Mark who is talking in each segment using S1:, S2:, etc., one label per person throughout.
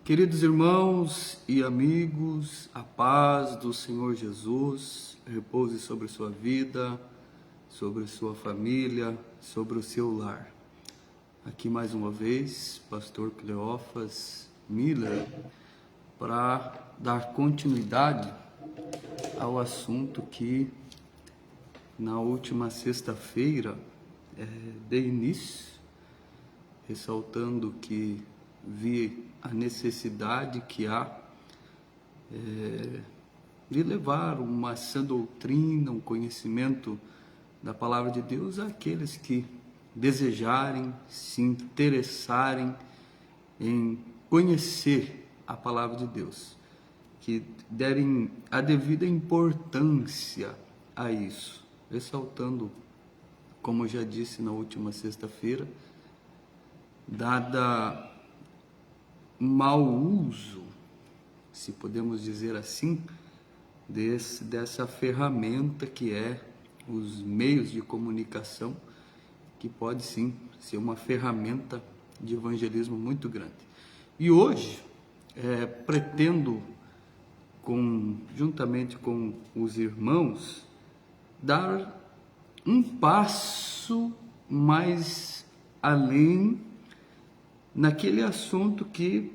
S1: Queridos irmãos e amigos, a paz do Senhor Jesus repouse sobre sua vida, sobre sua família, sobre o seu lar. Aqui mais uma vez, pastor Cleófas Miller, para dar continuidade ao assunto que na última sexta-feira dei início, ressaltando que vi a necessidade que há de levar uma sã doutrina, um conhecimento da palavra de Deus àqueles que desejarem, se interessarem em conhecer a palavra de Deus, que derem a devida importância a isso, ressaltando, como eu já disse na última sexta-feira, dada mau uso, se podemos dizer assim, dessa ferramenta que é os meios de comunicação, que pode sim ser uma ferramenta de evangelismo muito grande. E hoje pretendo, juntamente com os irmãos, dar um passo mais além naquele assunto que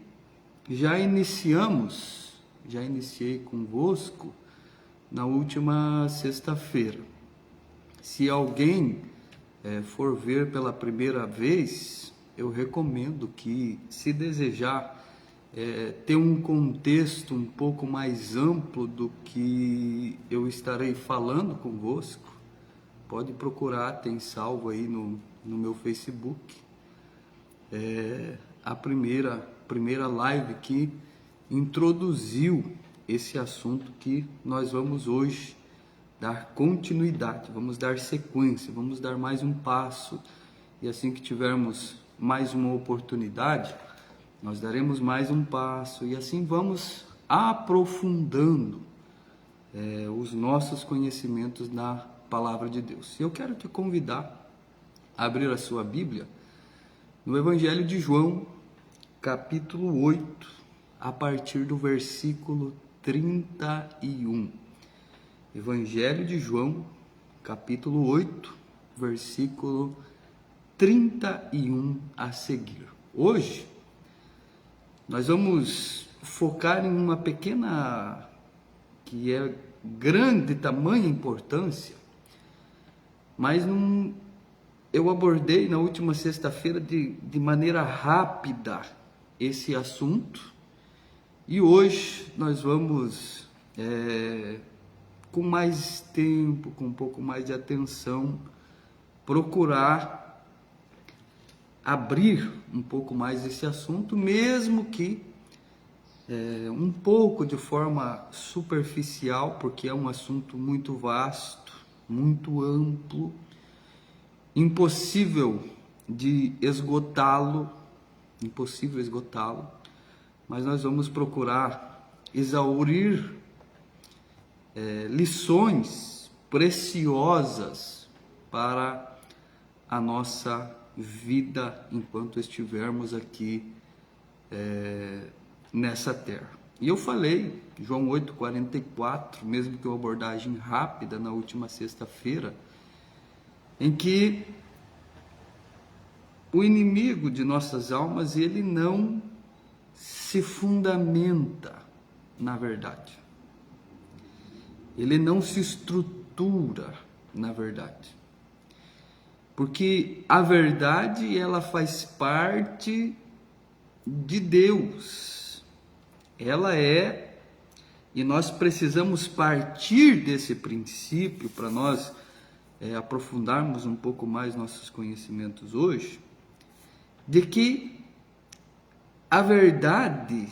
S1: já iniciei convosco na última sexta-feira. Se alguém for ver pela primeira vez, eu recomendo que, se desejar ter um contexto um pouco mais amplo do que eu estarei falando convosco, pode procurar, tem salvo aí no meu Facebook, a primeira live que introduziu esse assunto que nós vamos hoje dar continuidade, vamos dar sequência, vamos dar mais um passo, e assim que tivermos mais uma oportunidade, nós daremos mais um passo, e assim vamos aprofundando os nossos conhecimentos na palavra de Deus. Eu quero te convidar a abrir a sua Bíblia no Evangelho de João, capítulo 8, a partir do versículo 31. Evangelho de João, capítulo 8, versículo 31 a seguir. Hoje, nós vamos focar em uma pequena, que é grande tamanha importância, mas eu abordei na última sexta-feira de maneira rápida esse assunto, e hoje nós vamos, com mais tempo, com um pouco mais de atenção, procurar abrir um pouco mais esse assunto, mesmo que um pouco de forma superficial, porque é um assunto muito vasto, muito amplo, impossível esgotá-lo, mas nós vamos procurar exaurir lições preciosas para a nossa vida enquanto estivermos aqui nessa terra. E eu falei, João 8,44, mesmo que uma abordagem rápida na última sexta-feira, em que o inimigo de nossas almas, ele não se fundamenta na verdade. Ele não se estrutura na verdade. Porque a verdade, ela faz parte de Deus. Ela é, e nós precisamos partir desse princípio para nós aprofundarmos um pouco mais nossos conhecimentos hoje, de que a verdade,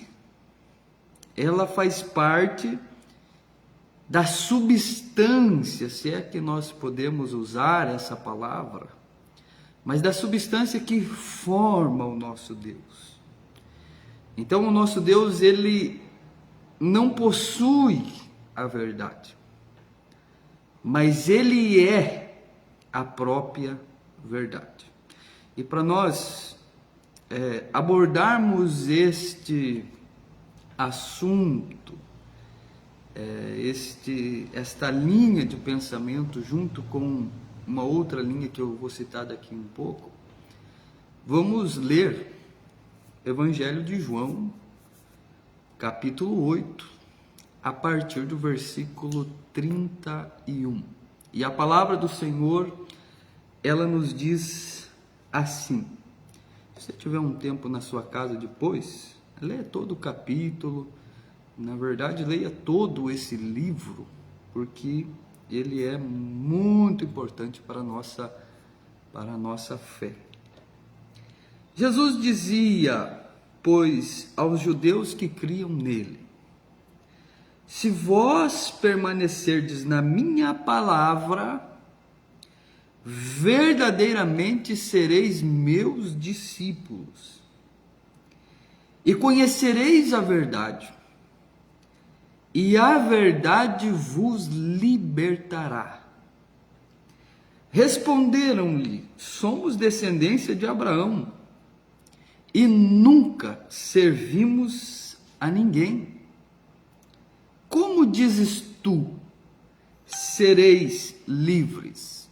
S1: ela faz parte da substância, se é que nós podemos usar essa palavra, mas da substância que forma o nosso Deus. Então, o nosso Deus, ele não possui a verdade, mas ele é a própria verdade. E para nós abordarmos este assunto, esta linha de pensamento, junto com uma outra linha que eu vou citar daqui um pouco, vamos ler Evangelho de João, capítulo 8, a partir do versículo 31. E a palavra do Senhor, ela nos diz assim. Se você tiver um tempo na sua casa depois, leia todo o capítulo. Na verdade, leia todo esse livro, porque ele é muito importante para a nossa fé. Jesus dizia, pois, aos judeus que criam nele: se vós permanecerdes na minha palavra, verdadeiramente sereis meus discípulos, e conhecereis a verdade, e a verdade vos libertará. Responderam-lhe: somos descendência de Abraão, e nunca servimos a ninguém. Como dizes tu, sereis livres?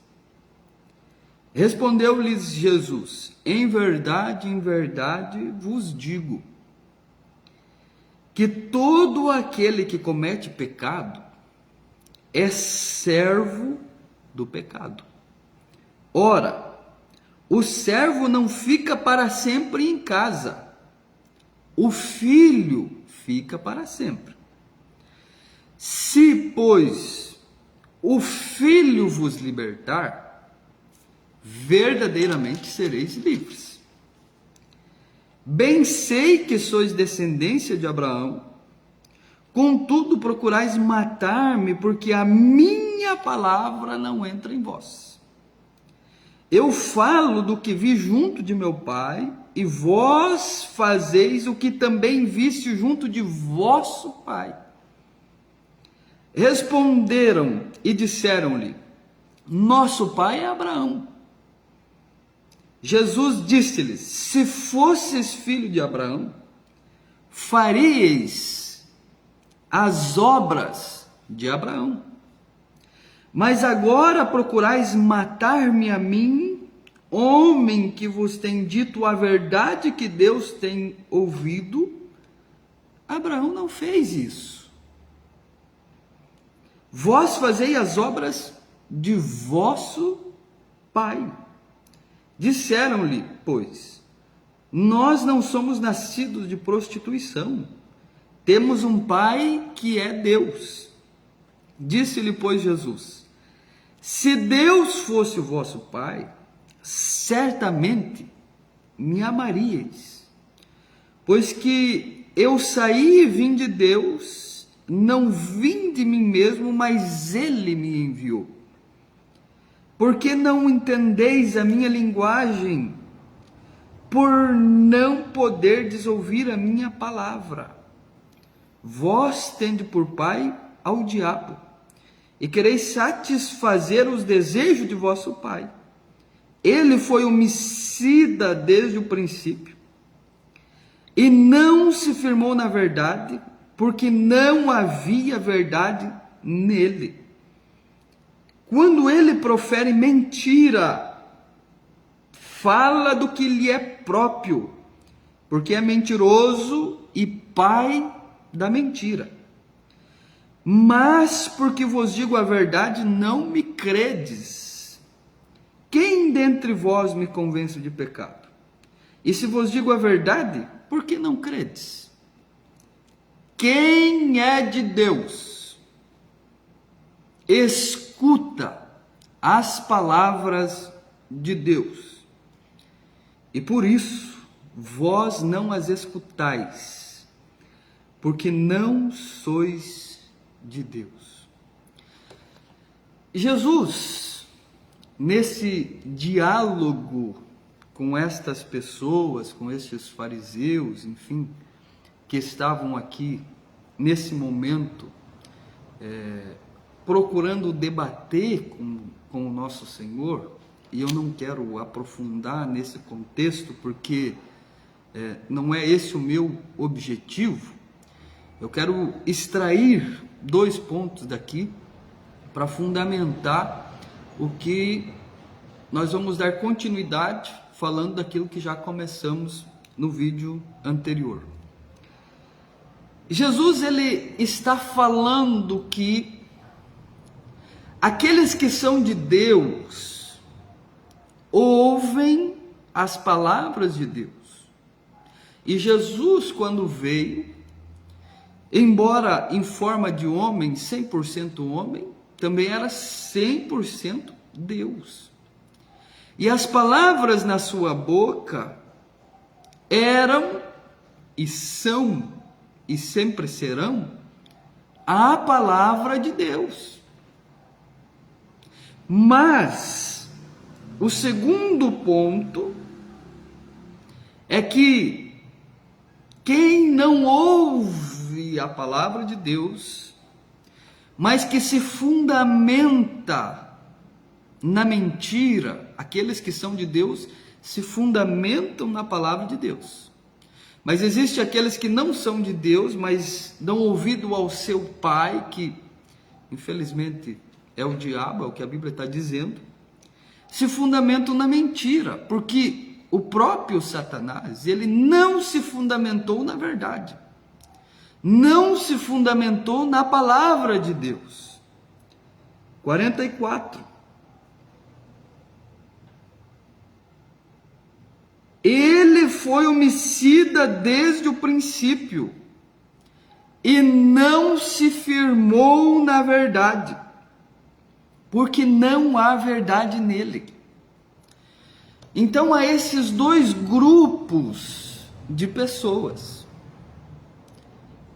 S1: Respondeu-lhes Jesus: em verdade vos digo, que todo aquele que comete pecado é servo do pecado. Ora, o servo não fica para sempre em casa, o filho fica para sempre. Se, pois, o filho vos libertar, verdadeiramente sereis livres. Bem sei que sois descendência de Abraão, contudo procurais matar-me, porque a minha palavra não entra em vós. Eu falo do que vi junto de meu pai, e vós fazeis o que também viste junto de vosso pai. Responderam e disseram-lhe: nosso pai é Abraão. Jesus disse-lhes: se fosses filho de Abraão, faríeis as obras de Abraão. Mas agora procurais matar-me a mim, homem que vos tem dito a verdade que Deus tem ouvido. Abraão não fez isso. Vós fazeis as obras de vosso pai. Disseram-lhe, pois, nós não somos nascidos de prostituição, temos um pai que é Deus. Disse-lhe, pois, Jesus: se Deus fosse o vosso pai, certamente me amaríeis, pois que eu saí e vim de Deus, não vim de mim mesmo, mas ele me enviou. Porque não entendeis a minha linguagem, por não poderdes ouvir a minha palavra. Vós tende por pai ao diabo, e quereis satisfazer os desejos de vosso pai. Ele foi homicida desde o princípio, e não se firmou na verdade, porque não havia verdade nele. Quando ele profere mentira, fala do que lhe é próprio, porque é mentiroso e pai da mentira. Mas porque vos digo a verdade, não me credes. Quem dentre vós me convence de pecado? E se vos digo a verdade, por que não credes? Quem é de Deus, escuta as palavras de Deus, e por isso vós não as escutais, porque não sois de Deus. Jesus, nesse diálogo com estas pessoas, com estes fariseus, enfim, que estavam aqui nesse momento, procurando debater com o nosso Senhor, e eu não quero aprofundar nesse contexto, porque não é esse o meu objetivo. Eu quero extrair 2 pontos daqui para fundamentar o que nós vamos dar continuidade falando daquilo que já começamos no vídeo anterior. Jesus, ele está falando que aqueles que são de Deus ouvem as palavras de Deus. E Jesus, quando veio, embora em forma de homem, 100% homem, também era 100% Deus. E as palavras na sua boca eram e são e sempre serão a palavra de Deus. Mas o segundo ponto é que quem não ouve a palavra de Deus, mas que se fundamenta na mentira, aqueles que são de Deus se fundamentam na palavra de Deus. Mas existe aqueles que não são de Deus, mas dão ouvido ao seu pai, que infelizmente é o diabo, é o que a Bíblia está dizendo, se fundamentam na mentira, porque o próprio Satanás, ele não se fundamentou na verdade, não se fundamentou na palavra de Deus. 44. Ele foi homicida desde o princípio e não se firmou na verdade, porque não há verdade nele. Então há esses 2 grupos de pessoas.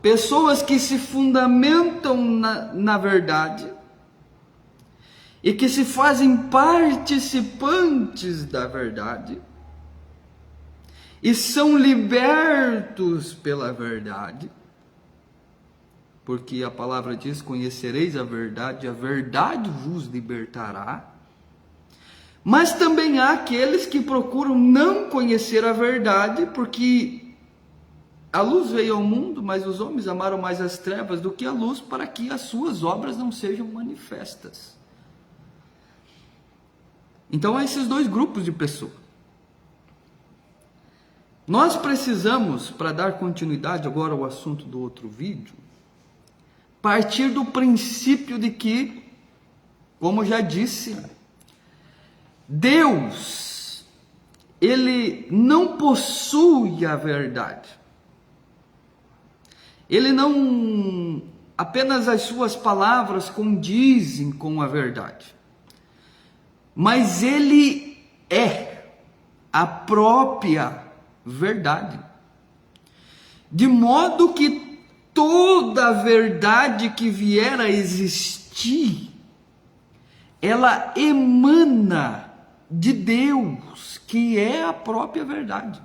S1: Pessoas que se fundamentam na verdade e que se fazem participantes da verdade e são libertos pela verdade, porque a palavra diz: conhecereis a verdade vos libertará. Mas também há aqueles que procuram não conhecer a verdade, porque a luz veio ao mundo, mas os homens amaram mais as trevas do que a luz, para que as suas obras não sejam manifestas. Então há esses 2 grupos de pessoas. Nós precisamos, para dar continuidade agora ao assunto do outro vídeo, partir do princípio de que, como já disse, Deus, ele não possui a verdade. Ele não, apenas as suas palavras condizem com a verdade, mas ele é a própria verdade, de modo que toda a verdade que vier a existir, ela emana de Deus, que é a própria verdade.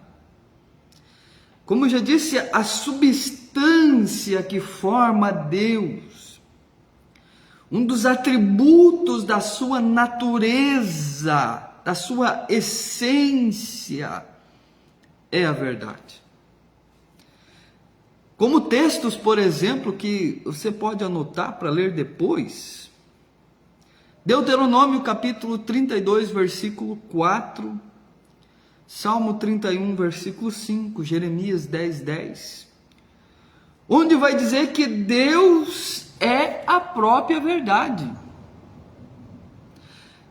S1: Como eu já disse, a substância que forma Deus, um dos atributos da sua natureza, da sua essência, é a verdade. Como textos, por exemplo, que você pode anotar para ler depois. Deuteronômio capítulo 32, versículo 4. Salmo 31, versículo 5. Jeremias 10, 10. Onde vai dizer que Deus é a própria verdade.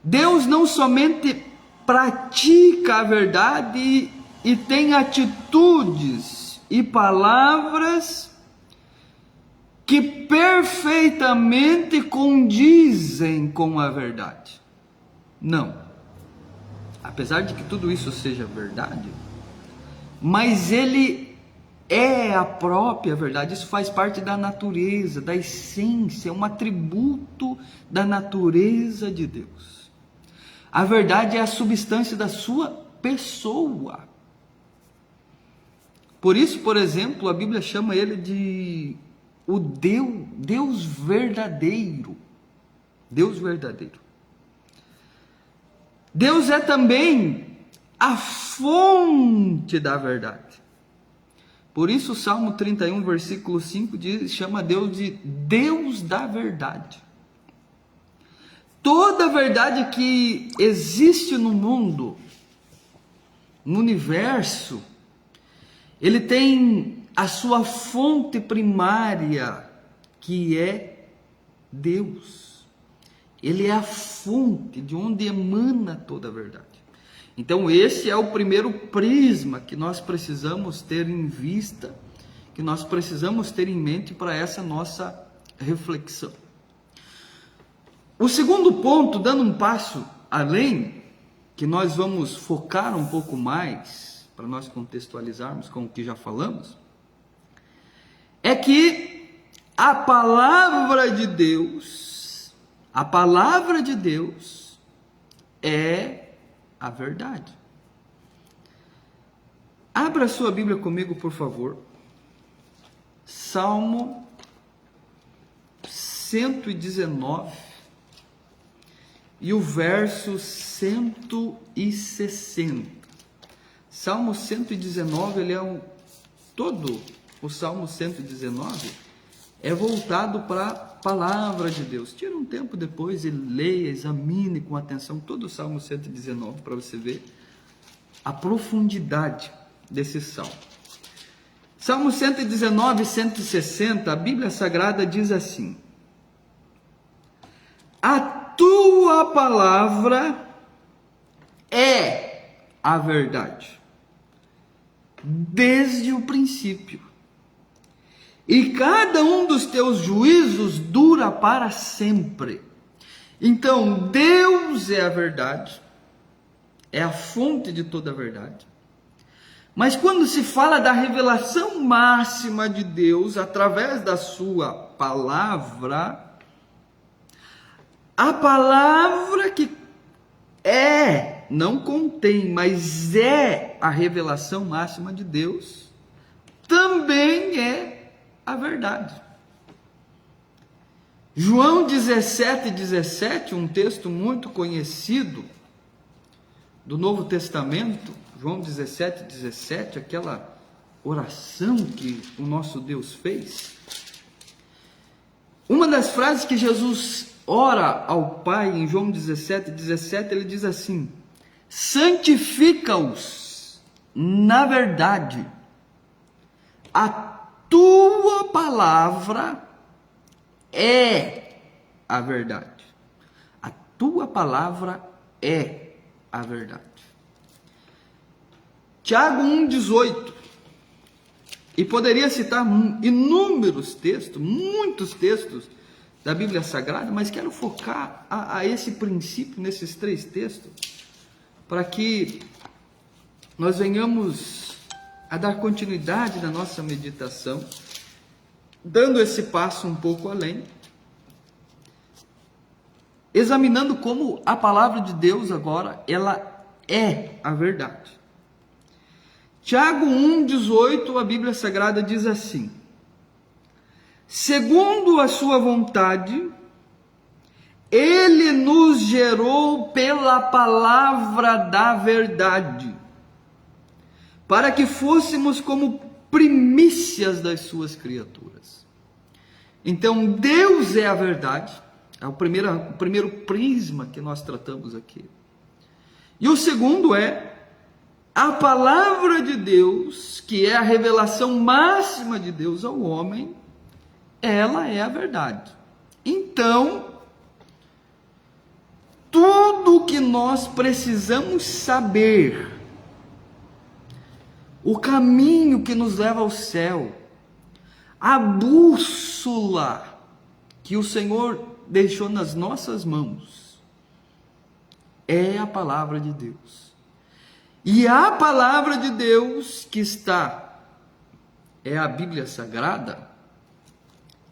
S1: Deus não somente pratica a verdade e tem atitudes e palavras que perfeitamente condizem com a verdade. Não. Apesar de que tudo isso seja verdade, mas ele é a própria verdade. Isso faz parte da natureza, da essência, é um atributo da natureza de Deus. A verdade é a substância da sua pessoa. Por isso, por exemplo, a Bíblia chama ele de o Deus verdadeiro. Deus verdadeiro. Deus é também a fonte da verdade. Por isso o Salmo 31, versículo 5 chama Deus de Deus da verdade. Toda verdade que existe no mundo, no universo, ele tem a sua fonte primária, que é Deus. Ele é a fonte de onde emana toda a verdade. Então esse é o primeiro prisma que nós precisamos ter em vista, que nós precisamos ter em mente para essa nossa reflexão. O segundo ponto, dando um passo além, que nós vamos focar um pouco mais, para nós contextualizarmos com o que já falamos, é que a palavra de Deus é a verdade. Abra sua Bíblia comigo, por favor. Salmo 119 e o verso 160. Salmo 119, todo o Salmo 119 é voltado para a palavra de Deus. Tira um tempo depois e leia, examine com atenção todo o Salmo 119 para você ver a profundidade desse salmo. Salmo 119 e 160, a Bíblia Sagrada diz assim: a tua palavra é a verdade, desde o princípio. E cada um dos teus juízos dura para sempre. Então, Deus é a verdade, é a fonte de toda a verdade. Mas quando se fala da revelação máxima de Deus através da sua palavra, a palavra que não contém, mas é a revelação máxima de Deus, também é a verdade. João 17:17, um texto muito conhecido do Novo Testamento, João 17:17, aquela oração que o nosso Deus fez. Uma das frases que Jesus ora ao Pai em João 17:17, ele diz assim: santifica-os na verdade, a tua palavra é a verdade. A tua palavra é a verdade. Tiago 1,18. E poderia citar inúmeros textos, muitos textos da Bíblia Sagrada, mas quero focar a esse princípio nesses 3 textos, para que nós venhamos a dar continuidade na nossa meditação, dando esse passo um pouco além, examinando como a palavra de Deus agora, ela é a verdade. Tiago 1,18, a Bíblia Sagrada diz assim: segundo a sua vontade, ele nos gerou pela palavra da verdade, para que fôssemos como primícias das suas criaturas. Então, Deus é a verdade, é o primeiro prisma que nós tratamos aqui. E o segundo é a palavra de Deus, que é a revelação máxima de Deus ao homem, ela é a verdade. Então, tudo que nós precisamos saber, o caminho que nos leva ao céu, a bússola que o Senhor deixou nas nossas mãos, é a palavra de Deus. E a palavra de Deus que é a Bíblia Sagrada,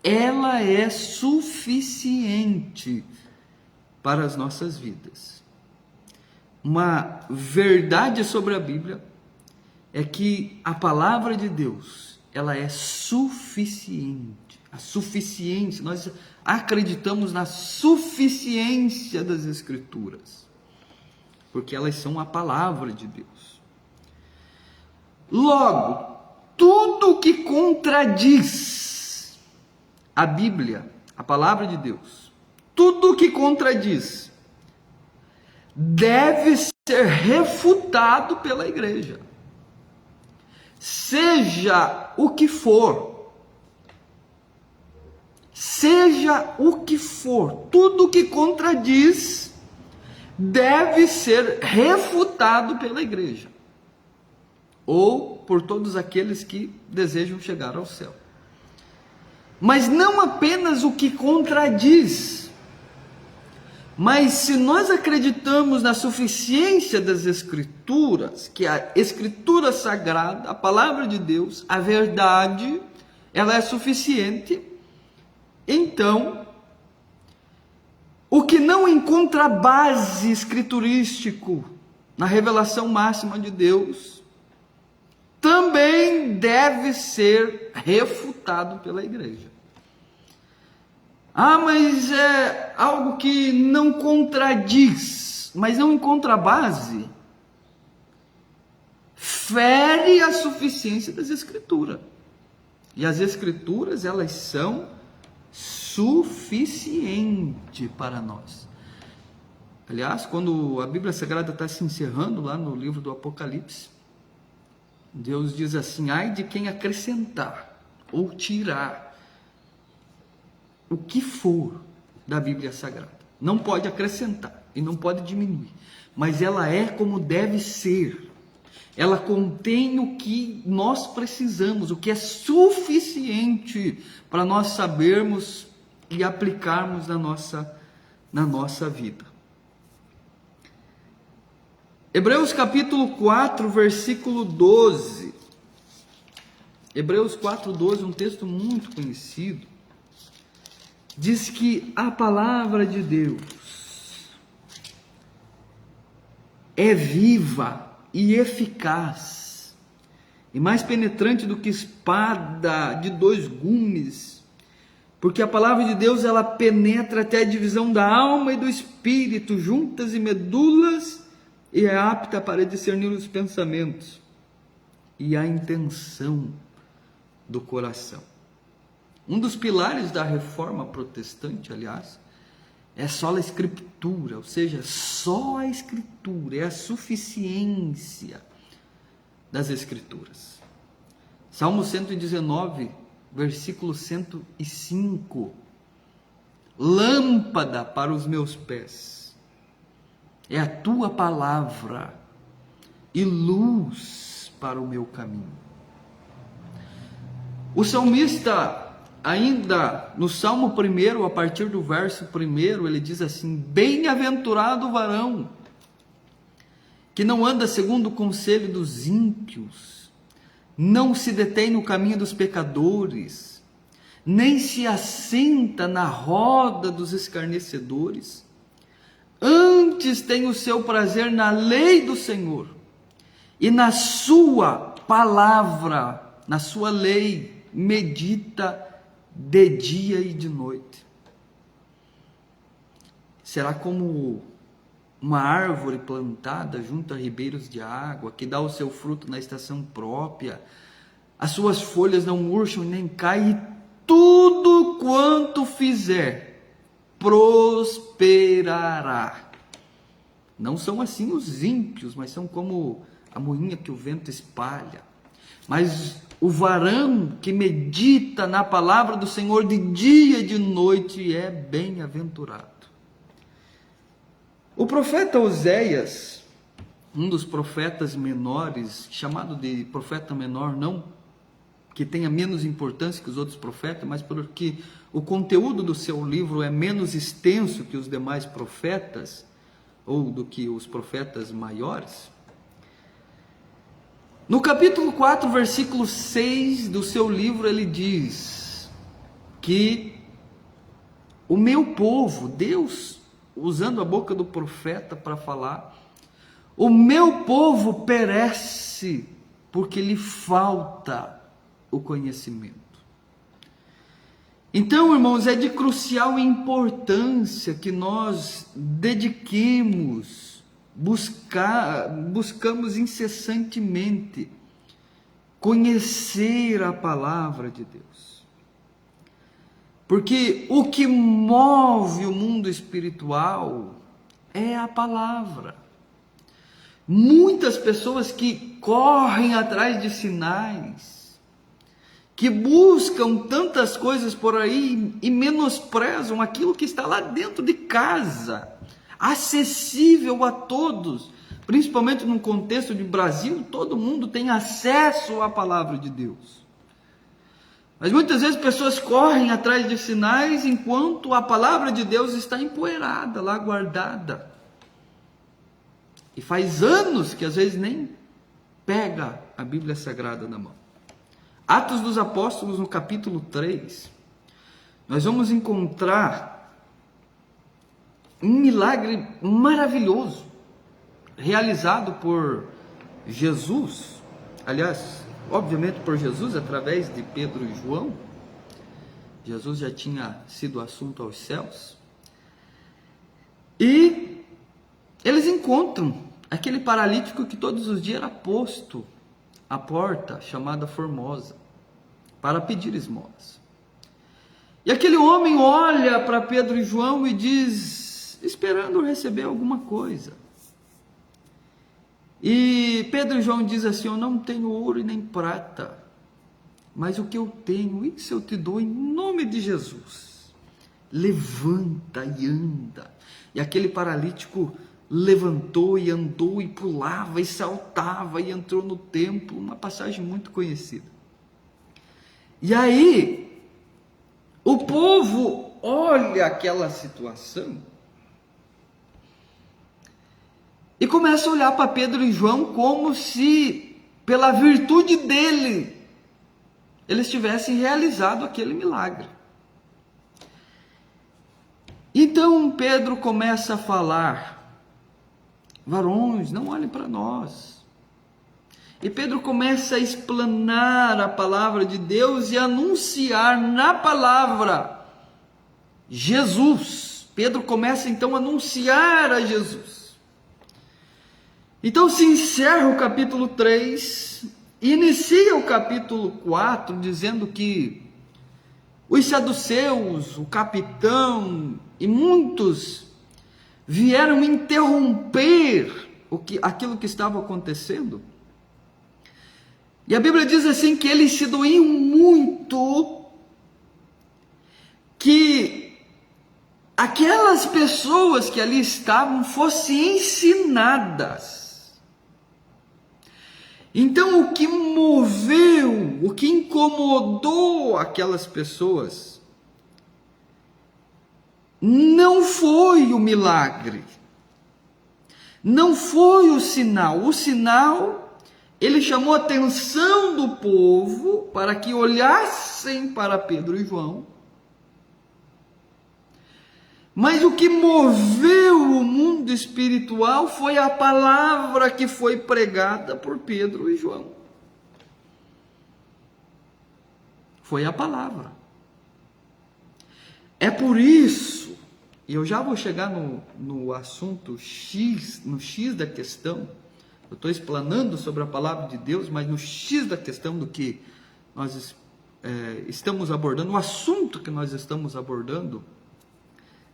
S1: ela é suficiente para as nossas vidas. Uma verdade sobre a Bíblia é que a palavra de Deus, ela é suficiente. A suficiência, nós acreditamos na suficiência das Escrituras, porque elas são a palavra de Deus. Logo, tudo que contradiz a Bíblia, a palavra de Deus, tudo que contradiz, deve ser refutado pela igreja. Seja o que for, tudo que contradiz deve ser refutado pela igreja, ou por todos aqueles que desejam chegar ao céu. Mas não apenas o que contradiz, mas se nós acreditamos na suficiência das Escrituras, que a Escritura Sagrada, a Palavra de Deus, a verdade, ela é suficiente, então, o que não encontra base escriturístico na revelação máxima de Deus, também deve ser refutado pela igreja. Ah, mas é algo que não contradiz, mas não encontra base. Fere a suficiência das Escrituras. E as Escrituras, elas são suficientes para nós. Aliás, quando a Bíblia Sagrada está se encerrando lá no livro do Apocalipse, Deus diz assim: ai de quem acrescentar ou tirar o que for da Bíblia Sagrada. Não pode acrescentar e não pode diminuir, mas ela é como deve ser. Ela contém o que nós precisamos, o que é suficiente para nós sabermos e aplicarmos na nossa vida. Hebreus capítulo 4, versículo 12. Hebreus 4, 12, um texto muito conhecido. Diz que a palavra de Deus é viva e eficaz, e mais penetrante do que espada de dois gumes, porque a palavra de Deus, ela penetra até a divisão da alma e do espírito, juntas e medulas, e é apta para discernir os pensamentos e a intenção do coração. Um dos pilares da reforma protestante, aliás, é só a Escritura, ou seja, só a Escritura, é a suficiência das Escrituras. Salmo 119, versículo 105. Lâmpada para os meus pés é a tua palavra e luz para o meu caminho. O salmista, ainda no Salmo 1, a partir do verso 1, ele diz assim: bem-aventurado o varão que não anda segundo o conselho dos ímpios, não se detém no caminho dos pecadores, nem se assenta na roda dos escarnecedores. Antes tem o seu prazer na lei do Senhor, e na sua palavra, na sua lei, medita de dia e de noite. Será como uma árvore plantada junto a ribeiros de água, que dá o seu fruto na estação própria, as suas folhas não murcham nem caem, e tudo quanto fizer prosperará. Não são assim os ímpios, mas são como a moinha que o vento espalha. Mas o varão que medita na palavra do Senhor de dia e de noite é bem-aventurado. O profeta Oséias, um dos profetas menores, chamado de profeta menor, não que tenha menos importância que os outros profetas, mas porque o conteúdo do seu livro é menos extenso que os demais profetas, ou do que os profetas maiores. No capítulo 4, versículo 6 do seu livro, ele diz que o meu povo, Deus usando a boca do profeta para falar, o meu povo perece porque lhe falta o conhecimento. Então, irmãos, é de crucial importância que nós buscamos incessantemente conhecer a palavra de Deus. Porque o que move o mundo espiritual é a palavra. Muitas pessoas que correm atrás de sinais, que buscam tantas coisas por aí e menosprezam aquilo que está lá dentro de casa, acessível a todos, principalmente num contexto de Brasil, todo mundo tem acesso à palavra de Deus. Mas muitas vezes pessoas correm atrás de sinais enquanto a palavra de Deus está empoeirada, lá guardada. E faz anos que às vezes nem pega a Bíblia Sagrada na mão. Atos dos Apóstolos, no capítulo 3, nós vamos encontrar um milagre maravilhoso, realizado por Jesus, aliás, obviamente por Jesus, através de Pedro e João. Jesus já tinha sido assunto aos céus. E eles encontram aquele paralítico que todos os dias era posto à porta, chamada Formosa, para pedir esmolas. E aquele homem olha para Pedro e João e diz, esperando receber alguma coisa. E Pedro e João diz assim, eu não tenho ouro e nem prata, mas o que eu tenho, isso eu te dou em nome de Jesus. Levanta e anda. E aquele paralítico levantou e andou e pulava e saltava e entrou no templo, uma passagem muito conhecida. E aí, o povo olha aquela situação e começa a olhar para Pedro e João como se, pela virtude dele, eles tivessem realizado aquele milagre. Então Pedro começa a falar, varões, não olhem para nós. E Pedro começa a explanar a palavra de Deus e anunciar na palavra Jesus. Pedro começa então a anunciar a Jesus. Então se encerra o capítulo 3, e inicia o capítulo 4 dizendo que os saduceus, o capitão e muitos vieram interromper aquilo que estava acontecendo. E a Bíblia diz assim que eles se doíam muito que aquelas pessoas que ali estavam fossem ensinadas. Então o que moveu, o que incomodou aquelas pessoas não foi o milagre, não foi o sinal, ele chamou a atenção do povo para que olhassem para Pedro e João, mas o que moveu o mundo espiritual foi a palavra que foi pregada por Pedro e João. Foi a palavra. É por isso, e eu já vou chegar no assunto X, no X da questão, eu estou explanando sobre a palavra de Deus, mas no X da questão do que nós estamos abordando, o assunto que nós estamos abordando,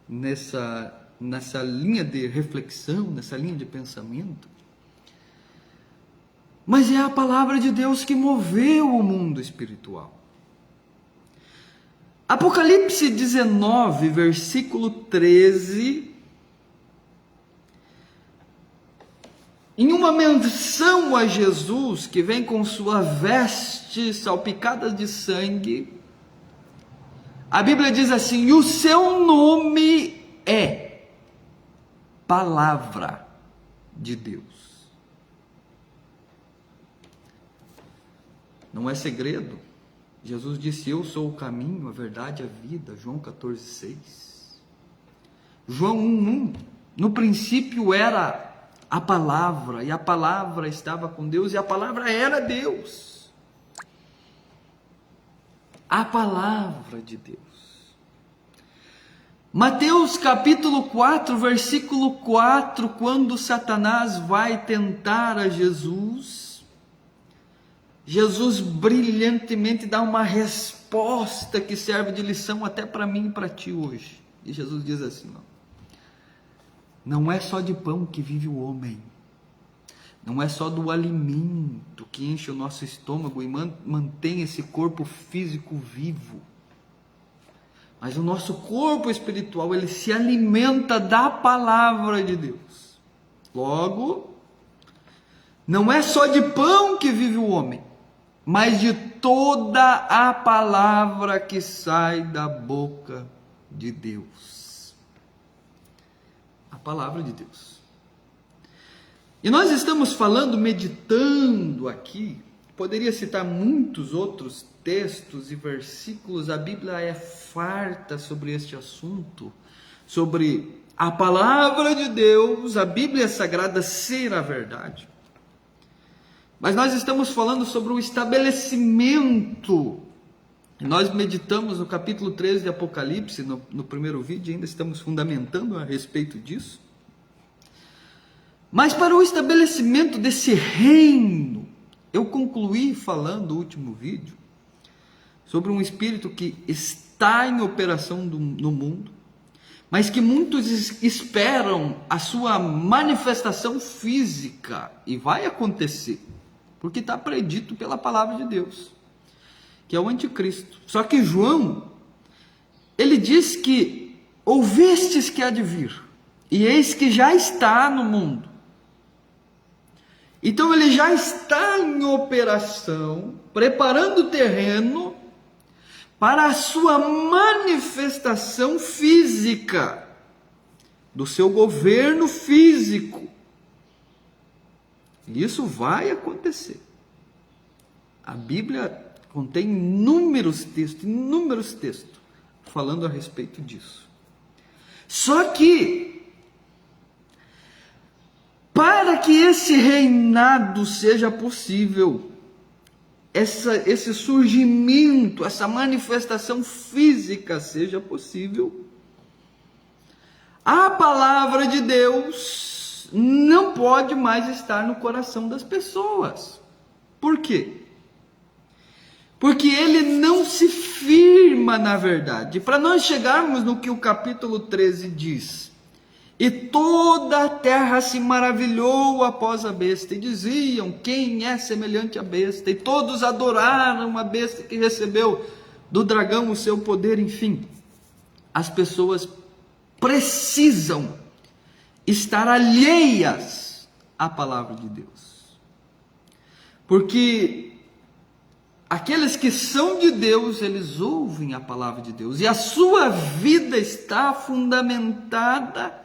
S1: nessa linha de reflexão, nessa linha de pensamento, mas é a palavra de Deus que moveu o mundo espiritual. Apocalipse 19, versículo 13, em uma menção a Jesus, que vem com sua veste salpicada de sangue, a Bíblia diz assim, e o seu nome é Palavra de Deus. Não é segredo. Jesus disse, eu sou o caminho, a verdade e a vida. João 14,6. João 1,1. No princípio era a palavra, e a palavra estava com Deus, e a palavra era Deus. A palavra de Deus. Mateus capítulo 4, versículo 4, quando Satanás vai tentar a Jesus, Jesus brilhantemente dá uma resposta que serve de lição até para mim e para ti hoje. E Jesus diz assim, ó, não é só de pão que vive o homem, não é só do alimento que enche o nosso estômago e mantém esse corpo físico vivo, mas o nosso corpo espiritual, ele se alimenta da palavra de Deus. Logo, não é só de pão que vive o homem, mas de toda a palavra que sai da boca de Deus. A palavra de Deus. E nós estamos falando, meditando aqui, poderia citar muitos outros textos e versículos, a Bíblia é farta sobre este assunto, sobre a palavra de Deus, a Bíblia Sagrada ser a verdade. Mas nós estamos falando sobre o estabelecimento. Nós meditamos no capítulo 13 de Apocalipse, no primeiro vídeo, ainda estamos fundamentando a respeito disso. Mas para o estabelecimento desse reino, eu concluí falando no último vídeo sobre um espírito que está em operação no mundo, mas que muitos esperam a sua manifestação física, e vai acontecer, porque está predito pela palavra de Deus, que é o anticristo. Só que João, ele diz que ouvistes que há de vir, e eis que já está no mundo. Então ele já está em operação, preparando o terreno para a sua manifestação física, do seu governo físico. E isso vai acontecer. A Bíblia contém inúmeros textos falando a respeito disso. Só que, para que esse reinado seja possível, esse surgimento, essa manifestação física seja possível, a palavra de Deus não pode mais estar no coração das pessoas. Por quê? Porque ele não se firma na verdade. Para nós chegarmos no que o capítulo 13 diz: e toda a terra se maravilhou após a besta, e diziam, quem é semelhante à besta? E todos adoraram a besta que recebeu do dragão o seu poder. Enfim, as pessoas precisam estar alheias à palavra de Deus, porque aqueles que são de Deus, eles ouvem a palavra de Deus, e a sua vida está fundamentada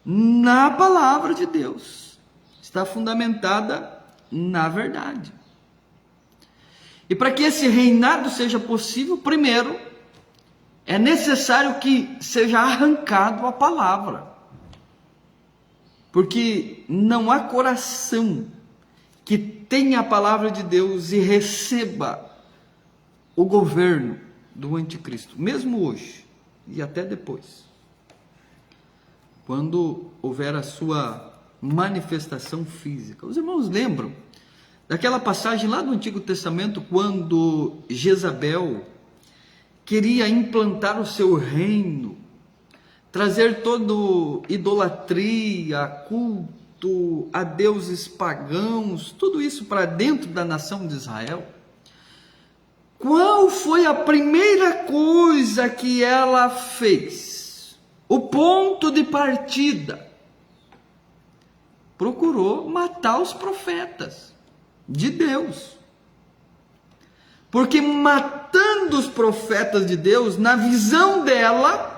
S1: na palavra de Deus, está fundamentada na verdade. E para que esse reinado seja possível, primeiro, é necessário que seja arrancado a palavra, porque não há coração que tenha a palavra de Deus e receba o governo do anticristo, mesmo hoje e até depois, quando houver a sua manifestação física. Os irmãos lembram daquela passagem lá do Antigo Testamento, quando Jezabel queria implantar o seu reino, trazer toda idolatria, culto a deuses pagãos, tudo isso para dentro da nação de Israel? Qual foi a primeira coisa que ela fez? O ponto de partida: procurou matar os profetas de Deus. Porque matando os profetas de Deus, na visão dela,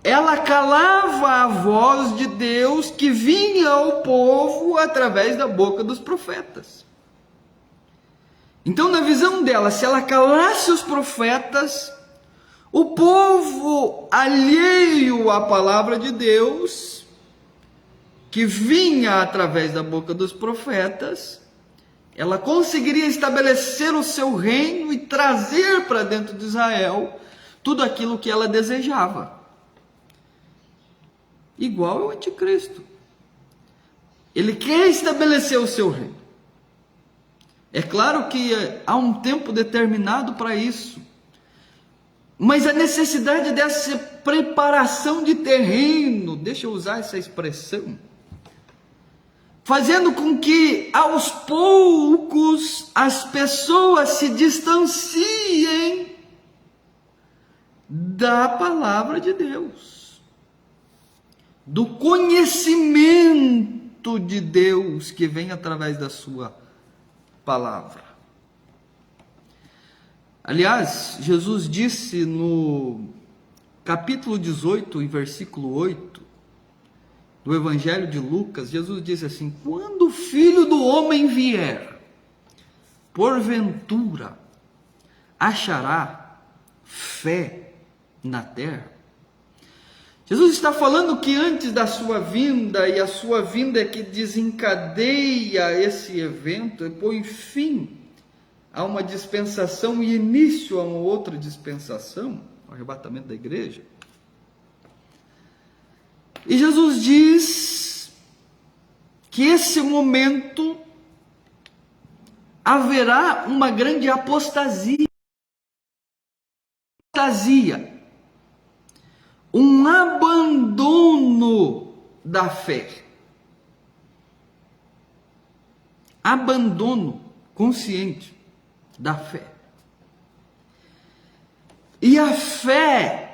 S1: ela calava a voz de Deus que vinha ao povo através da boca dos profetas. Então, na visão dela, se ela calasse os profetas, o povo alheio à palavra de Deus, que vinha através da boca dos profetas, ela conseguiria estabelecer o seu reino e trazer para dentro de Israel tudo aquilo que ela desejava. Igual ao anticristo. Ele quer estabelecer o seu reino, É claro que há um tempo determinado para isso, mas a necessidade dessa preparação de terreno, deixa eu usar essa expressão, fazendo com que aos poucos as pessoas se distanciem da palavra de Deus, do conhecimento de Deus que vem através da sua palavra. Aliás, Jesus disse no capítulo 18 e versículo 8 do Evangelho de Lucas, Jesus diz assim: quando o Filho do Homem vier, porventura achará fé na terra? Jesus está falando que antes da sua vinda, e a sua vinda é que desencadeia esse evento, e põe fim a uma dispensação e início a uma outra dispensação, o arrebatamento da igreja. E Jesus diz que esse momento haverá uma grande apostasia, um abandono da fé, abandono consciente da fé. E a fé,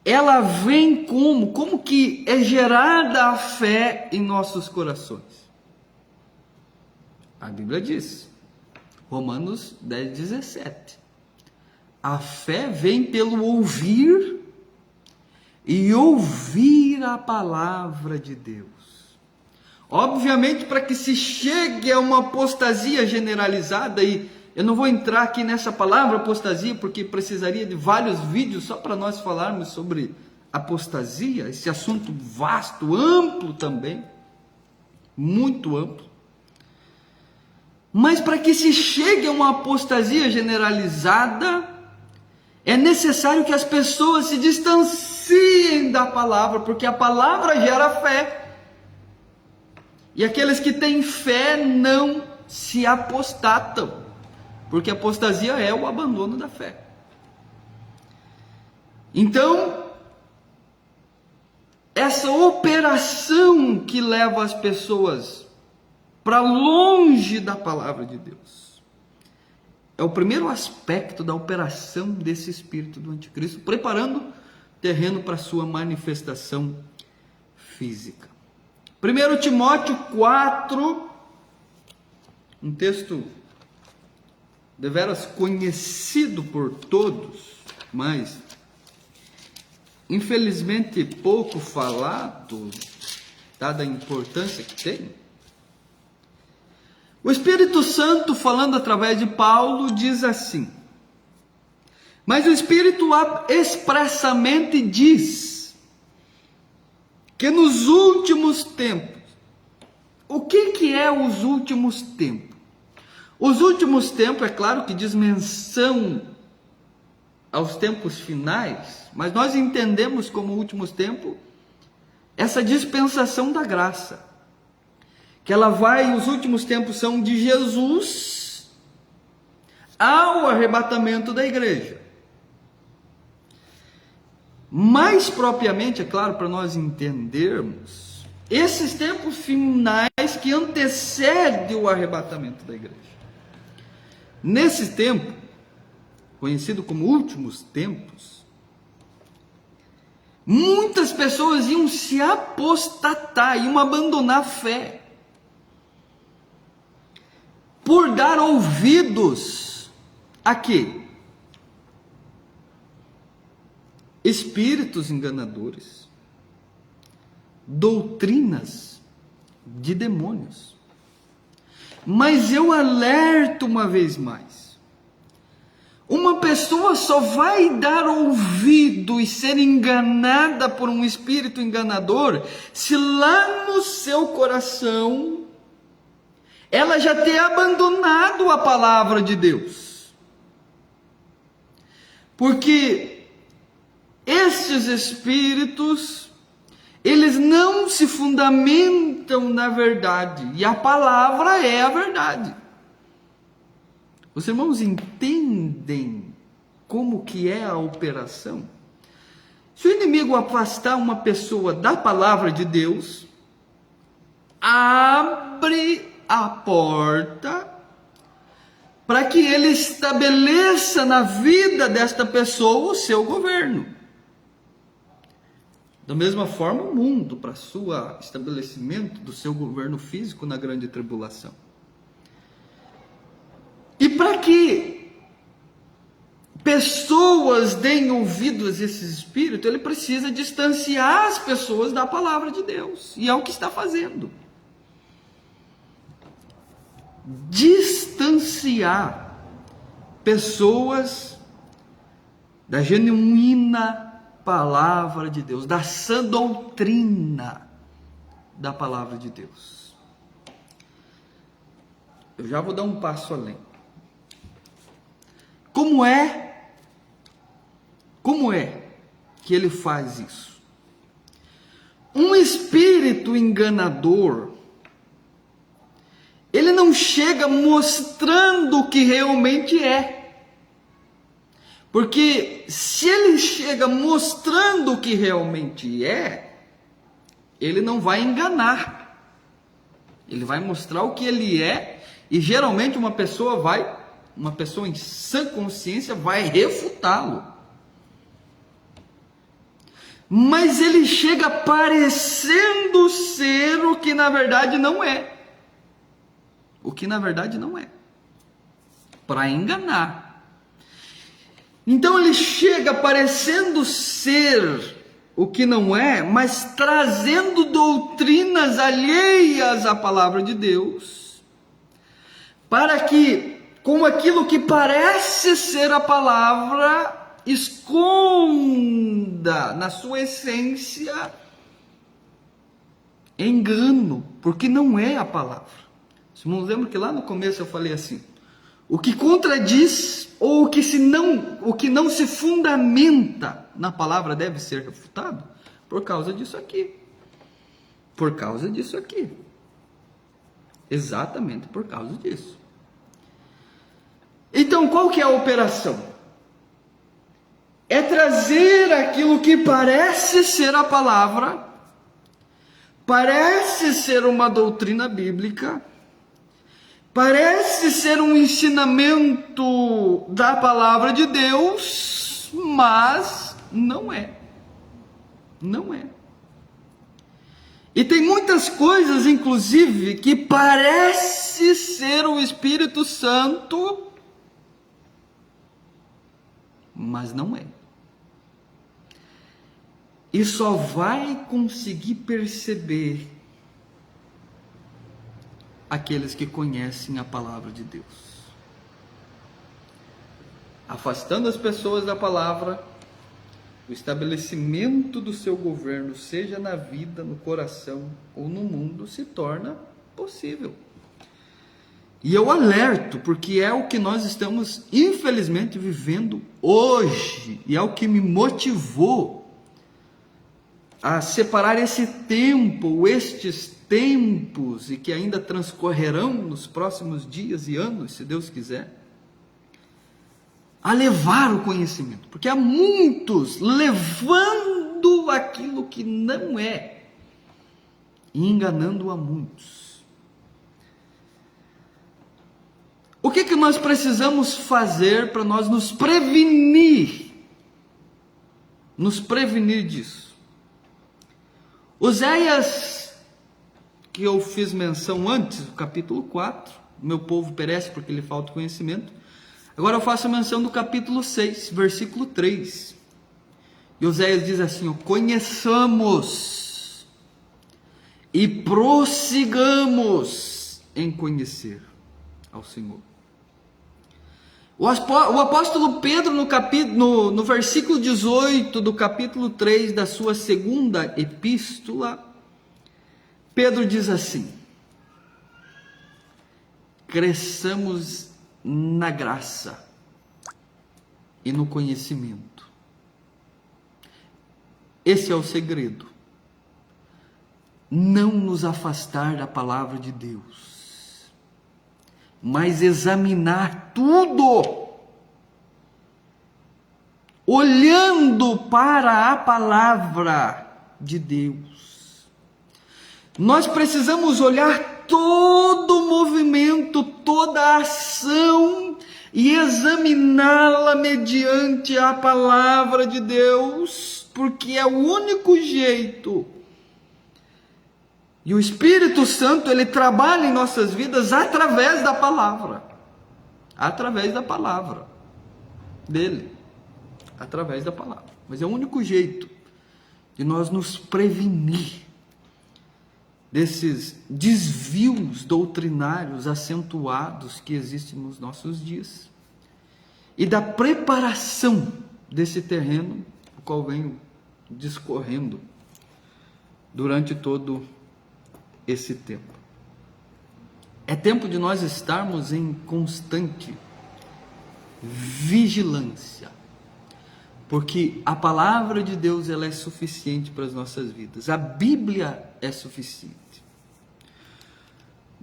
S1: ela vem como que é gerada a fé em nossos corações? A Bíblia diz, Romanos 10:17, a fé vem pelo ouvir e ouvir a palavra de Deus. Obviamente, para que se chegue a uma apostasia generalizada, e eu não vou entrar aqui nessa palavra apostasia, porque precisaria de vários vídeos só para nós falarmos sobre apostasia, esse assunto vasto, amplo também, muito amplo. Mas para que se chegue a uma apostasia generalizada, é necessário que as pessoas se distanciem da palavra, porque a palavra gera fé. E aqueles que têm fé não se apostatam, porque apostasia é o abandono da fé. Então, essa operação que leva as pessoas para longe da palavra de Deus é o primeiro aspecto da operação desse espírito do anticristo, preparando terreno para sua manifestação física. 1 Timóteo 4, um texto deveras conhecido por todos, mas infelizmente pouco falado, dada a importância que tem. O Espírito Santo, falando através de Paulo, diz assim: mas o Espírito expressamente diz que nos últimos tempos, o que é os últimos tempos? Os últimos tempos, é claro que diz menção aos tempos finais, mas nós entendemos como últimos tempos essa dispensação da graça, que ela vai, os últimos tempos são de Jesus ao arrebatamento da igreja. Mais propriamente, é claro, para nós entendermos, esses tempos finais que antecedem o arrebatamento da igreja. Nesse tempo, conhecido como últimos tempos, muitas pessoas iam se apostatar, iam abandonar a fé, por dar ouvidos a quê? Espíritos enganadores, doutrinas de demônios. Mas eu alerto uma vez mais: uma pessoa só vai dar ouvido e ser enganada por um espírito enganador se lá no seu coração ela já ter abandonado a palavra de Deus. Porque estes espíritos, eles não se fundamentam na verdade, e a palavra é a verdade. Os irmãos entendem como que é a operação? Se o inimigo afastar uma pessoa da palavra de Deus, abre a porta para que ele estabeleça na vida desta pessoa o seu governo. Da mesma forma, o mundo, para o estabelecimento do seu governo físico na grande tribulação. E para que pessoas deem ouvidos a esses espíritos, ele precisa distanciar as pessoas da palavra de Deus. E é o que está fazendo. Distanciar pessoas da genuína palavra de Deus, da sã doutrina da palavra de Deus. Eu já vou dar um passo além. Como é que ele faz isso? Um espírito enganador, ele não chega mostrando o que realmente é. Porque se ele chega mostrando o que realmente é, ele não vai enganar. Ele vai mostrar o que ele é, e geralmente uma pessoa em sã consciência vai refutá-lo. Mas ele chega parecendo ser o que na verdade não é. O que na verdade não é. Para enganar. Então ele chega parecendo ser o que não é, mas trazendo doutrinas alheias à palavra de Deus, para que, como aquilo que parece ser a palavra, esconda na sua essência engano, porque não é a palavra. Vocês não lembram que lá no começo eu falei assim: o que contradiz ou o que não se fundamenta na palavra deve ser refutado por causa disso aqui. Por causa disso aqui. Exatamente por causa disso. Então, qual que é a operação? É trazer aquilo que parece ser a palavra, parece ser uma doutrina bíblica, parece ser um ensinamento da palavra de Deus, mas não é. Não é. E tem muitas coisas, inclusive, que parece ser o Espírito Santo, mas não é. E só vai conseguir perceber aqueles que conhecem a palavra de Deus. Afastando as pessoas da palavra, o estabelecimento do seu governo, seja na vida, no coração ou no mundo, se torna possível. E eu alerto, porque é o que nós estamos, infelizmente, vivendo hoje, e é o que me motivou a separar esse tempo, estes tempos, e que ainda transcorrerão nos próximos dias e anos, se Deus quiser, a levar o conhecimento, porque há muitos levando aquilo que não é e enganando a muitos. O que nós precisamos fazer para nós nos prevenir disso? Oséias, que eu fiz menção antes, do capítulo 4, meu povo perece porque lhe falta conhecimento. Agora eu faço menção do capítulo 6, versículo 3. E Oséias diz assim: conheçamos e prossigamos em conhecer ao Senhor. O apóstolo Pedro, no versículo 18 do capítulo 3 da sua segunda epístola, Pedro diz assim: cresçamos na graça e no conhecimento. Esse é o segredo. Não nos afastar da palavra de Deus. mas examinar tudo, olhando para a palavra de Deus. Nós precisamos olhar todo o movimento, toda a ação e examiná-la mediante a palavra de Deus, porque é o único jeito. E o Espírito Santo, ele trabalha em nossas vidas através da palavra dele, através da palavra. Mas é o único jeito de nós nos prevenir desses desvios doutrinários acentuados que existem nos nossos dias e da preparação desse terreno, o qual venho discorrendo durante todo esse tempo. É tempo de nós estarmos em constante vigilância, porque a palavra de Deus, ela é suficiente para as nossas vidas. A Bíblia é suficiente.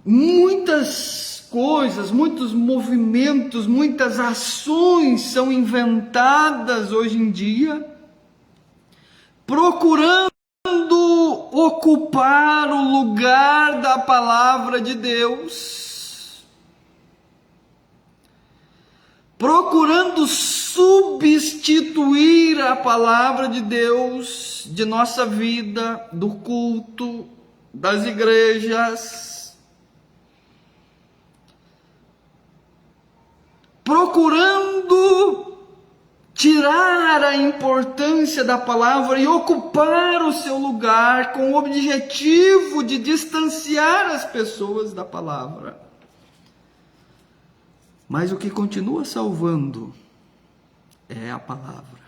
S1: Muitas coisas, muitos movimentos, muitas ações são inventadas hoje em dia, procurando ocupar o lugar da palavra de Deus, procurando substituir a palavra de Deus de nossa vida, do culto, das igrejas, procurando tirar a importância da palavra e ocupar o seu lugar com o objetivo de distanciar as pessoas da palavra. Mas o que continua salvando é a palavra.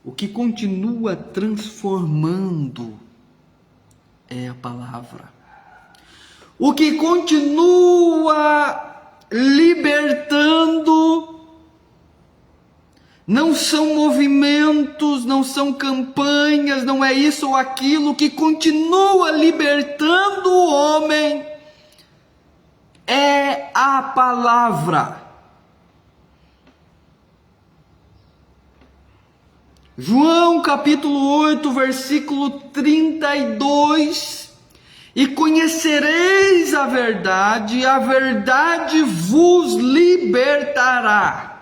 S1: O que continua transformando é a palavra. O que continua libertando não são movimentos, não são campanhas, não é isso ou aquilo. Que continua libertando o homem é a palavra. João capítulo 8, versículo 32: e conhecereis a verdade vos libertará.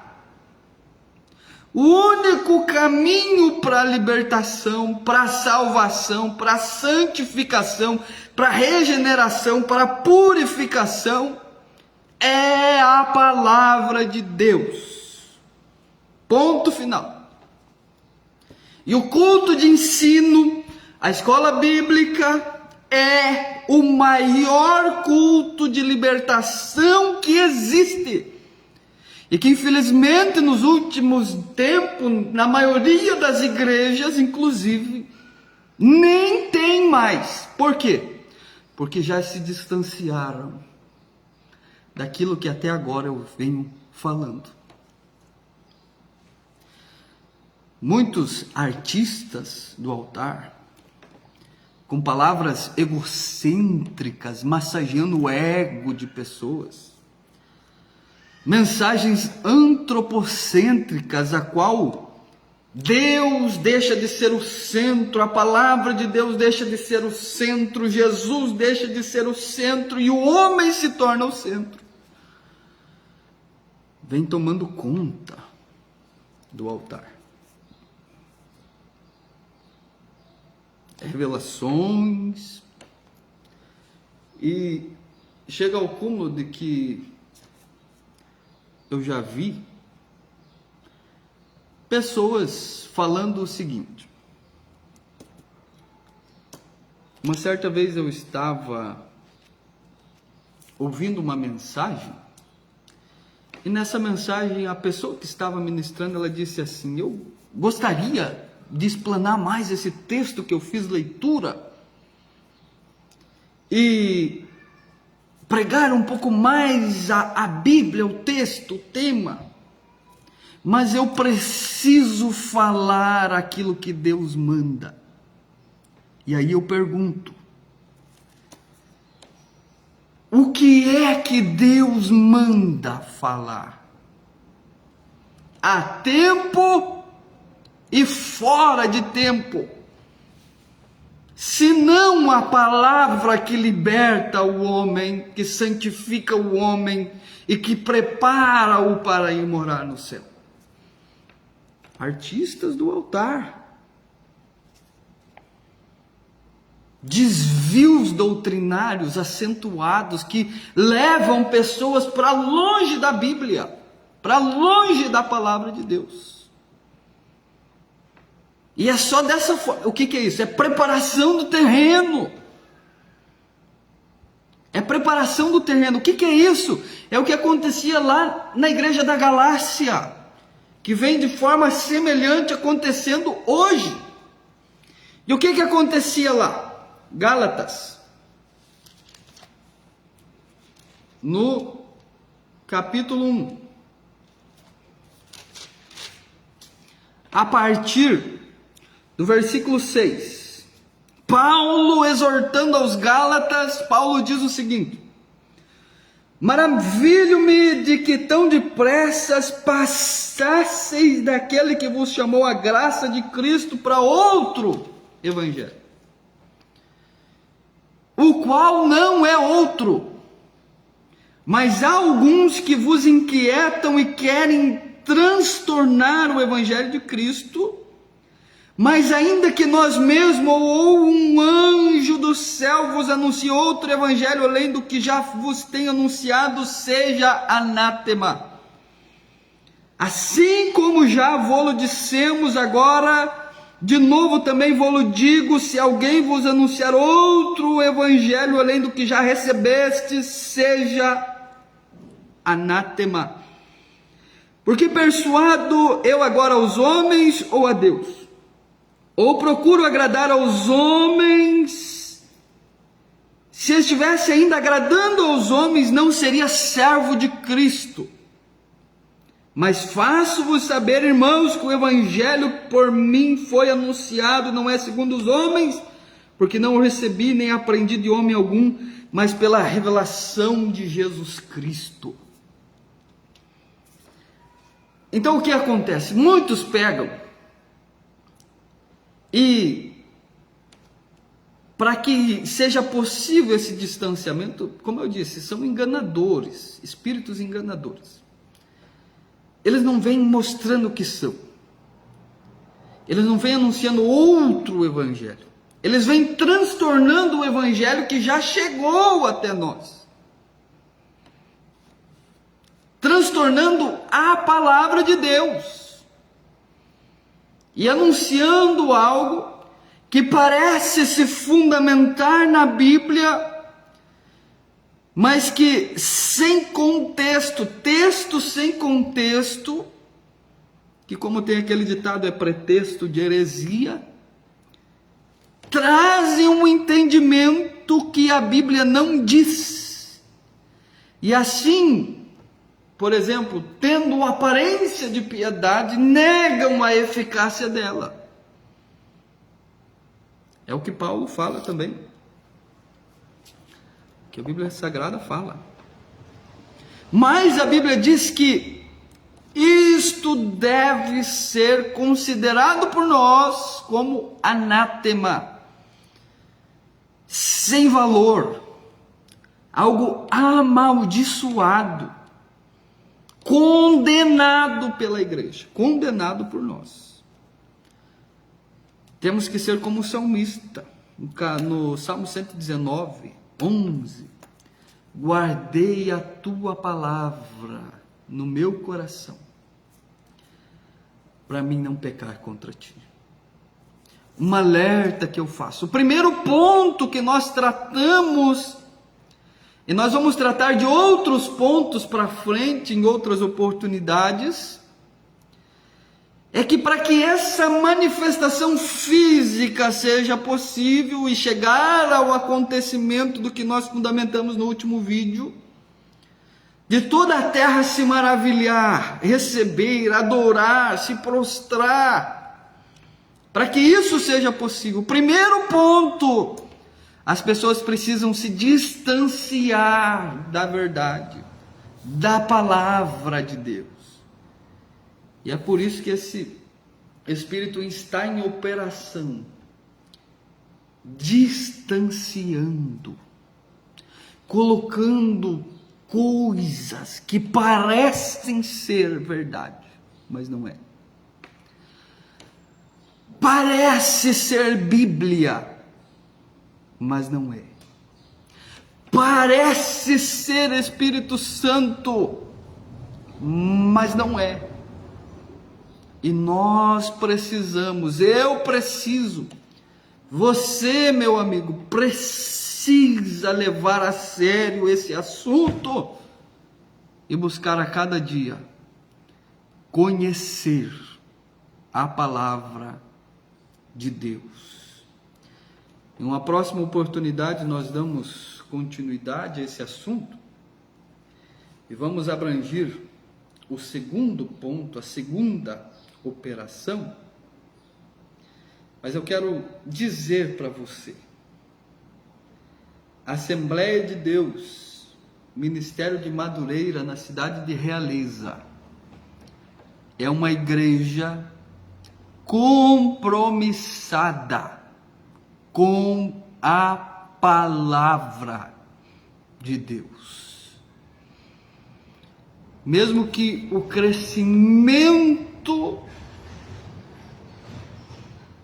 S1: O único caminho para a libertação, para a salvação, para a santificação, para a regeneração, para a purificação, é a palavra de Deus. Ponto final. E o culto de ensino, a escola bíblica, é o maior culto de libertação que existe. E que infelizmente nos últimos tempos, na maioria das igrejas, inclusive, nem tem mais. Por quê? Porque já se distanciaram daquilo que até agora eu venho falando. Muitos artistas do altar, com palavras egocêntricas, massageando o ego de pessoas, mensagens antropocêntricas, a qual Deus deixa de ser o centro, a palavra de Deus deixa de ser o centro, Jesus deixa de ser o centro e o homem se torna o centro, vem tomando conta do altar. Revelações, e chega ao cúmulo de que eu já vi pessoas falando o seguinte. Uma certa vez eu estava ouvindo uma mensagem, e nessa mensagem a pessoa que estava ministrando, ela disse assim: eu gostaria de explanar mais esse texto que eu fiz leitura e pregar um pouco mais a Bíblia, o texto, o tema, mas eu preciso falar aquilo que Deus manda. E aí eu pergunto: o que é que Deus manda falar? A tempo e fora de tempo. Senão a palavra que liberta o homem, que santifica o homem e que prepara-o para ir morar no céu. Artistas do altar. Desvios doutrinários acentuados que levam pessoas para longe da Bíblia, para longe da palavra de Deus. E é só dessa forma. O que é isso? É preparação do terreno. É preparação do terreno. O que é isso? É o que acontecia lá na igreja da Galácia, que vem de forma semelhante acontecendo hoje. E o que acontecia lá? Gálatas, no capítulo 1, a partir do versículo 6, Paulo exortando aos Gálatas, Paulo diz o seguinte: maravilho-me de que tão depressa passasseis daquele que vos chamou a graça de Cristo para outro evangelho, o qual não é outro, mas há alguns que vos inquietam e querem transtornar o evangelho de Cristo. Mas ainda que nós mesmos ou um anjo do céu vos anuncie outro evangelho além do que já vos tem anunciado, seja anátema. Assim como já vô-lo dissemos, agora de novo também vô-lo digo: se alguém vos anunciar outro evangelho além do que já recebestes, seja anátema. Porque persuado eu agora aos homens ou a Deus? Ou procuro agradar aos homens? Se eu estivesse ainda agradando aos homens, não seria servo de Cristo. Mas faço-vos saber, irmãos, que o evangelho por mim foi anunciado, não é segundo os homens, porque não o recebi nem aprendi de homem algum, mas pela revelação de Jesus Cristo. Então o que acontece? Muitos pegam e, para que seja possível esse distanciamento, como eu disse, são enganadores, espíritos enganadores. Eles não vêm mostrando o que são. Eles não vêm anunciando outro evangelho. Eles vêm transtornando o evangelho que já chegou até nós. Transtornando a palavra de Deus. E anunciando algo que parece se fundamentar na Bíblia, mas que sem contexto, texto sem contexto, que como tem aquele ditado, é pretexto de heresia, trazem um entendimento que a Bíblia não diz. E assim, por exemplo, tendo aparência de piedade, negam a eficácia dela. É o que Paulo fala também. Que a Bíblia Sagrada fala. Mas a Bíblia diz que isto deve ser considerado por nós como anátema, sem valor, algo amaldiçoado, condenado pela igreja, condenado por nós. Temos que ser como o salmista, no Salmo 119, 11. Guardei a tua palavra no meu coração, para mim não pecar contra ti. Um alerta que eu faço. O primeiro ponto que nós tratamos, e nós vamos tratar de outros pontos para frente, em outras oportunidades, é que para que essa manifestação física seja possível e chegar ao acontecimento do que nós fundamentamos no último vídeo, de toda a terra se maravilhar, receber, adorar, se prostrar, para que isso seja possível, primeiro ponto, As pessoas precisam se distanciar da verdade, da palavra de Deus. E é por isso que esse Espírito está em operação, distanciando, colocando coisas que parecem ser verdade, mas não é. Parece ser Bíblia, mas não é. Parece ser Espírito Santo, mas não é. E nós precisamos, eu preciso, você, meu amigo, precisa levar a sério esse assunto e buscar a cada dia conhecer a palavra de Deus. Em uma próxima oportunidade nós damos continuidade a esse assunto e vamos abranger o segundo ponto, a segunda operação. Mas eu quero dizer para você, Assembleia de Deus, Ministério de Madureira, na cidade de Realeza, é uma igreja compromissada com a palavra de Deus. Mesmo que o crescimento,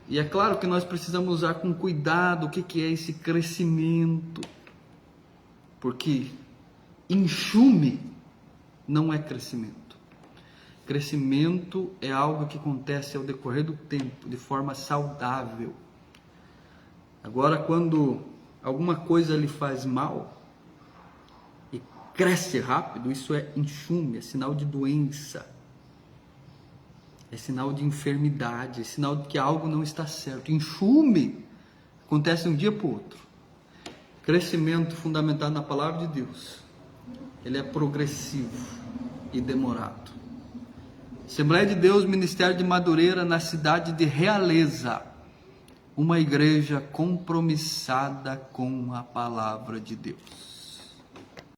S1: e é claro que nós precisamos usar com cuidado o que é esse crescimento, porque enxume não é crescimento. Crescimento é algo que acontece ao decorrer do tempo, de forma saudável. Agora, quando alguma coisa lhe faz mal e cresce rápido, isso é enxume, é sinal de doença, é sinal de enfermidade, é sinal de que algo não está certo. Enxume acontece de um dia para o outro. Crescimento fundamentado na palavra de Deus, ele é progressivo e demorado. Assembleia de Deus, Ministério de Madureira, na cidade de Realeza, uma igreja compromissada com a palavra de Deus.